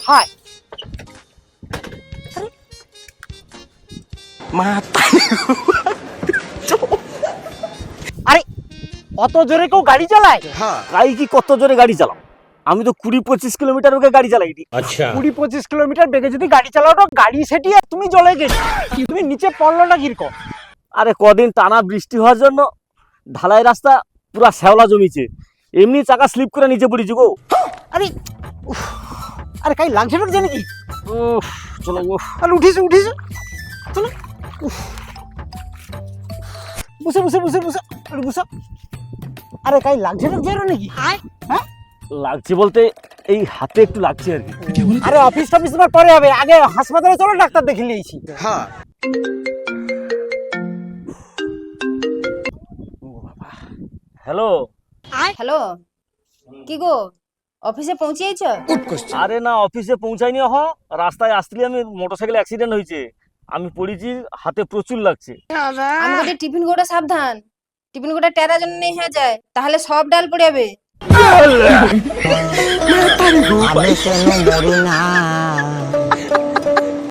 High আরে অত জোরে কেউ গাড়ি চালায়? তাই কি কত জোরে গাড়ি চালাও? আমি তো 20-25 কিলোমিটার বেগে গাড়ি চালাই। আচ্ছা 20-25 কিলোমিটার বেগে যদি গাড়ি চালাও তো গাড়ি সেটিয়ে তুমি জলে গেছো, তুমি নিচে পড়লো না কিরকম? আরে কদিন টানা বৃষ্টি হওয়ার জন্য ঢালাই রাস্তা পুরা শ্যাওলা জমিছে, এমনি চাকা স্লিপ করে নিচে পড়েছি গো। আরে উফ, আরে কাই লাগছে না নাকি? উফ, চলো গো। আরে উঠিস চলো উফ। বসে আরে বসে। আরে কাই লাগছে নাকি? হ্যাঁ লাগছে বলতে এই হাতে একটু লাগছে আর কি। আরে অফিস তোমার পরে হবে, আগে হাসপাতালে চলো, ডাক্তার দেখে নিয়েছি। হ্যালো। হ্যালো, কি গো অফিসে পৌঁছিয়েছ? আরে না, অফিসে পৌঁছাইনি। রাস্তায় আসলে আমি মোটরসাইকেল অ্যাক্সিডেন্ট হয়েছে, আমি পড়েছি, হাতে প্রচুর লাগছে। আমি বলি টিফিন গোটা সাবধান, টিফিন গোটা টেরা যেন নেই হয়ে যায়, তাহলে সব ডাল পড়ে যাবে। আমি কেন মরি না